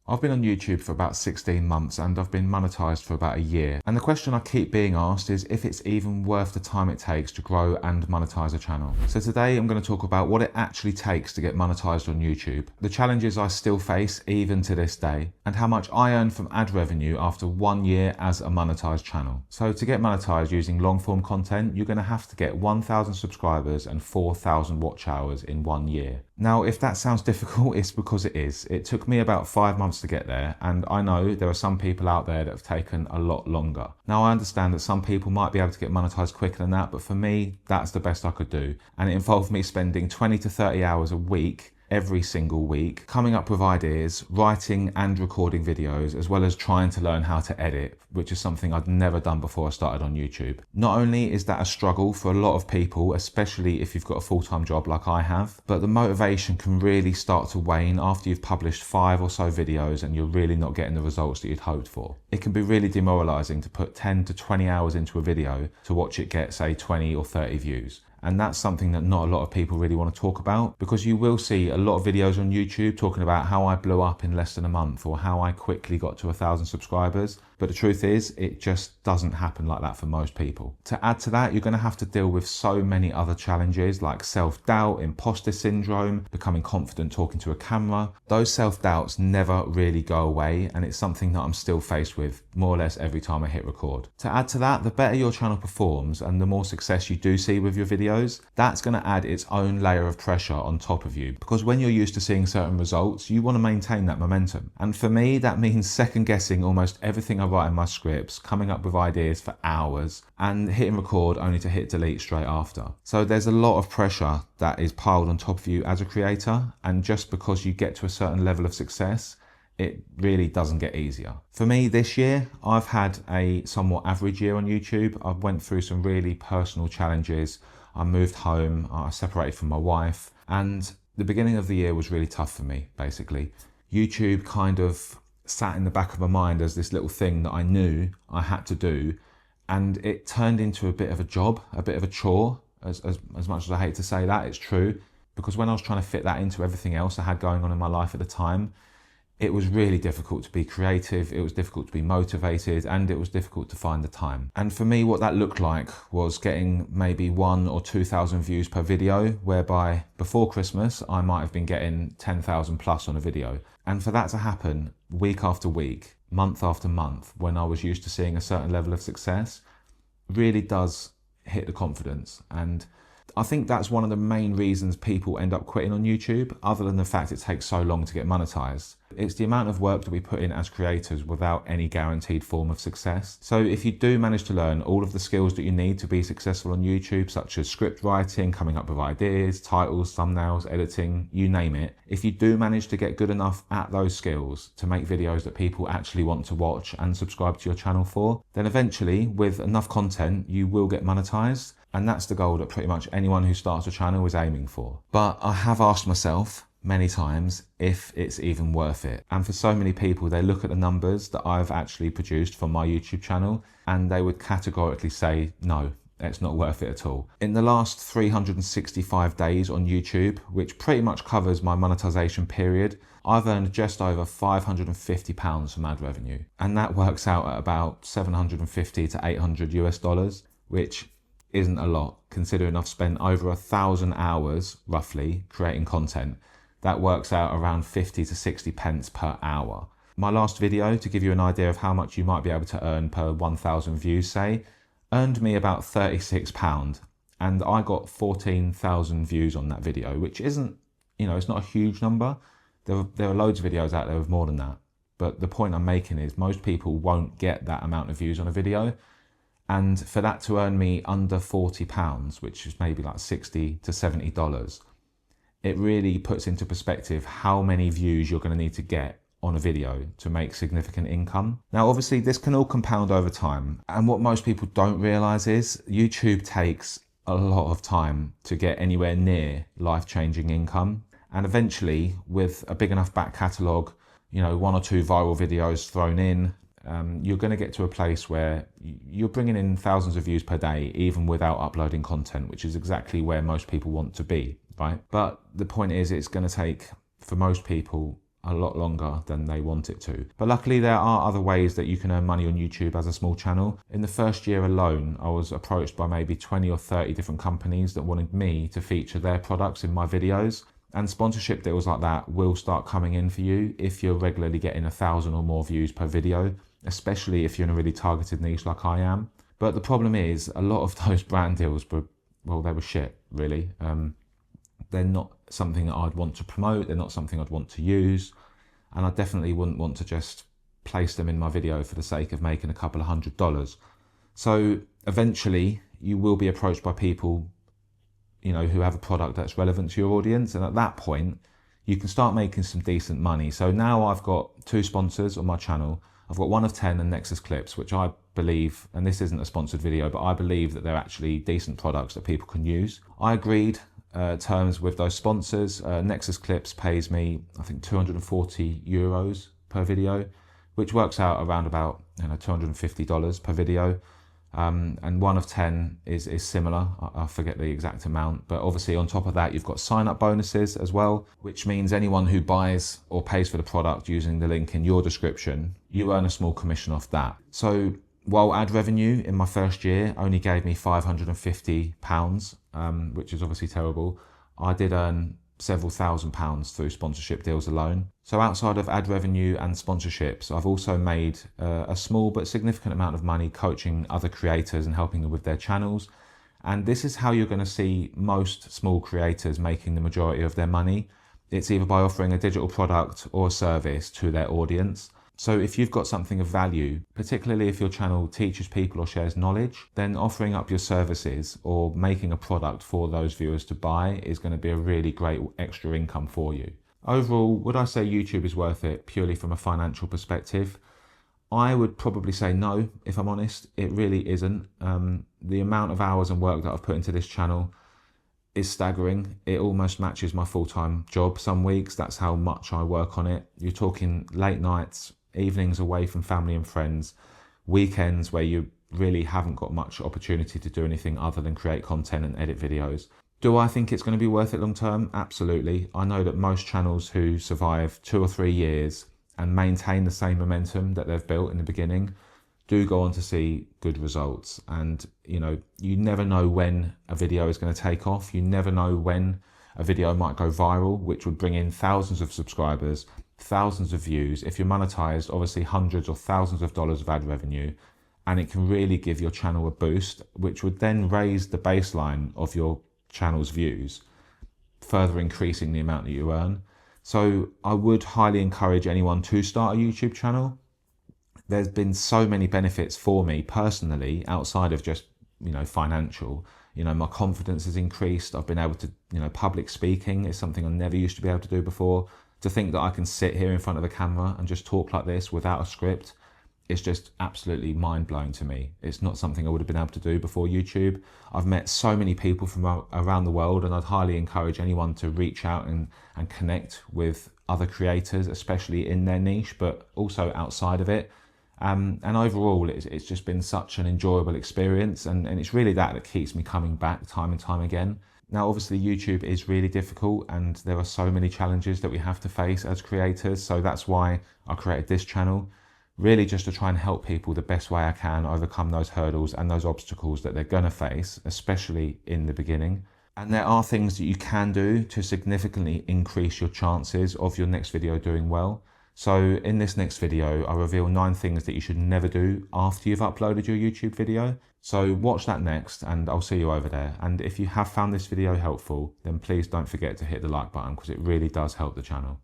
I've been on YouTube for about 16 months and I've been monetized for about a year. And the question I keep being asked is if it's even worth the time it takes to grow and monetize a channel. So today I'm going to talk about what it actually takes to get monetized on YouTube, the challenges I still face even to this day, and how much I earn from ad revenue after 1 year as a monetized channel. So to get monetized using long form content, you're going to have to get 1,000 subscribers and 4,000 watch hours in 1 year. Now, if that sounds difficult, it's because it is. It took me about 5 months to get there, and I know there are some people out there that have taken a lot longer. Now, I understand that some people might be able to get monetized quicker than that, but for me, that's the best I could do. And it involved me spending 20 to 30 hours a week every single week, coming up with ideas, writing and recording videos, as well as trying to learn how to edit, which is something I'd never done before I started on YouTube. Not only is that a struggle for a lot of people, especially if you've got a full-time job like I have, but the motivation can really start to wane after you've published 5 or so videos and you're really not getting the results that you'd hoped for. It can be really demoralizing to put 10 to 20 hours into a video to watch it get, say, 20 or 30 views. And that's something that not a lot of people really want to talk about, because you will see a lot of videos on YouTube talking about how I blew up in less than a month or how I quickly got to 1,000 subscribers. But the truth is, it just doesn't happen like that for most people. To add to that, you're going to have to deal with so many other challenges like self-doubt, imposter syndrome, becoming confident talking to a camera. Those self-doubts never really go away, and it's something that I'm still faced with more or less every time I hit record. To add to that, the better your channel performs and the more success you do see with your videos, that's going to add its own layer of pressure on top of you, because when you're used to seeing certain results, you want to maintain that momentum. And for me, that means second guessing almost everything I write in my scripts, coming up with ideas for hours and hitting record only to hit delete straight after. So there's a lot of pressure that is piled on top of you as a creator, and just because you get to a certain level of success, it really doesn't get easier. For me this year, I've had a somewhat average year on YouTube. I went through some really personal challenges. I moved home, I separated from my wife, and the beginning of the year was really tough for me, basically. YouTube kind of sat in the back of my mind as this little thing that I knew I had to do, and it turned into a bit of a job, a bit of a chore. As much as I hate to say that, it's true, because when I was trying to fit that into everything else I had going on in my life at the time, it was really difficult to be creative, it was difficult to be motivated, and it was difficult to find the time. And for me, what that looked like was getting maybe 1,000 or 2,000 views per video, whereby before Christmas, I might have been getting 10,000 plus on a video. And for that to happen week after week, month after month, when I was used to seeing a certain level of success, really does hit the confidence. And I think that's one of the main reasons people end up quitting on YouTube, other than the fact it takes so long to get monetized. It's the amount of work that we put in as creators without any guaranteed form of success. So if you do manage to learn all of the skills that you need to be successful on YouTube, such as script writing, coming up with ideas, titles, thumbnails, editing, you name it, if you do manage to get good enough at those skills to make videos that people actually want to watch and subscribe to your channel for, then eventually, with enough content, you will get monetized. And that's the goal that pretty much anyone who starts a channel is aiming for. But I have asked myself many times if it's even worth it. And for so many people, they look at the numbers that I've actually produced from my YouTube channel and they would categorically say, no, it's not worth it at all. In the last 365 days on YouTube, which pretty much covers my monetization period, I've earned just over £550 from ad revenue. And that works out at about 750 to 800 US dollars, which isn't a lot, considering I've spent over 1,000 hours, roughly, creating content. That works out around 50 to 60 pence per hour. My last video, to give you an idea of how much you might be able to earn per 1,000 views, say, earned me about £36, and I got 14,000 views on that video, which isn't, it's not a huge number. There are loads of videos out there with more than that. But the point I'm making is most people won't get that amount of views on a video. And for that to earn me under £40, which is maybe like $60 to $70, it really puts into perspective how many views you're going to need to get on a video to make significant income. Now, obviously, this can all compound over time. And what most people don't realize is YouTube takes a lot of time to get anywhere near life-changing income. And eventually, with a big enough back catalogue, 1 or 2 viral videos thrown in, you're going to get to a place where you're bringing in thousands of views per day, even without uploading content, which is exactly where most people want to be, right? But the point is, it's going to take, for most people, a lot longer than they want it to. But luckily there are other ways that you can earn money on YouTube as a small channel. In the first year alone, I was approached by maybe 20 or 30 different companies that wanted me to feature their products in my videos. And sponsorship deals like that will start coming in for you if you're regularly getting 1,000 or more views per video, especially if you're in a really targeted niche like I am. But the problem is a lot of those brand deals were, well, they were shit, really. They're not something that I'd want to promote. They're not something I'd want to use. And I definitely wouldn't want to just place them in my video for the sake of making a couple of $100s. So eventually you will be approached by people, you know, who have a product that's relevant to your audience. And at that point, you can start making some decent money. So now I've got 2 sponsors on my channel. I've got one of 10 and Nexus Clips, which I believe, and this isn't a sponsored video, but I believe that they're actually decent products that people can use. I agreed terms with those sponsors. Nexus Clips pays me, I think, €240 per video, which works out around about, you know, $250 per video. And one of 10 is similar. I forget the exact amount, but obviously on top of that, you've got sign-up bonuses as well, which means anyone who buys or pays for the product using the link in your description, you earn a small commission off that. So while ad revenue in my first year only gave me £550, which is obviously terrible, I did earn several £1,000s through sponsorship deals alone. So outside of ad revenue and sponsorships, I've also made a small but significant amount of money coaching other creators and helping them with their channels. And this is how you're going to see most small creators making the majority of their money. It's either by offering a digital product or service to their audience. So if you've got something of value, particularly if your channel teaches people or shares knowledge, then offering up your services or making a product for those viewers to buy is going to be a really great extra income for you. Overall, would I say YouTube is worth it purely from a financial perspective? I would probably say no, if I'm honest. It really isn't. The amount of hours and work that I've put into this channel is staggering. It almost matches my full-time job some weeks. That's how much I work on it. You're talking late nights, evenings away from family and friends, weekends where you really haven't got much opportunity to do anything other than create content and edit videos. Do I think it's going to be worth it long term? Absolutely. I know that most channels who survive 2 or 3 years and maintain the same momentum that they've built in the beginning do go on to see good results. And you know, you never know when a video is going to take off. You never know when a video might go viral, which would bring in thousands of subscribers, thousands of views. If you're monetized, obviously hundreds or thousands of dollars of ad revenue, and it can really give your channel a boost, which would then raise the baseline of your channel's views, further increasing the amount that you earn. So I would highly encourage anyone to start a YouTube channel. There's been so many benefits for me personally, outside of just, you know, financial. You know, my confidence has increased. I've been able to, you know, public speaking is something I never used to be able to do before. To think that I can sit here in front of the camera and just talk like this without a script, it's just absolutely mind-blowing to me. It's not something I would have been able to do before YouTube. I've met so many people from around the world, and I'd highly encourage anyone to reach out and connect with other creators, especially in their niche, but also outside of it. And overall, it's just been such an enjoyable experience, and it's really that keeps me coming back time and time again. Now, obviously, YouTube is really difficult, and there are so many challenges that we have to face as creators. So that's why I created this channel, really just to try and help people the best way I can overcome those hurdles and those obstacles that they're going to face, especially in the beginning. And there are things that you can do to significantly increase your chances of your next video doing well. So in this next video, I reveal 9 things that you should never do after you've uploaded your YouTube video. So watch that next, and I'll see you over there. And if you have found this video helpful, then please don't forget to hit the like button, because it really does help the channel.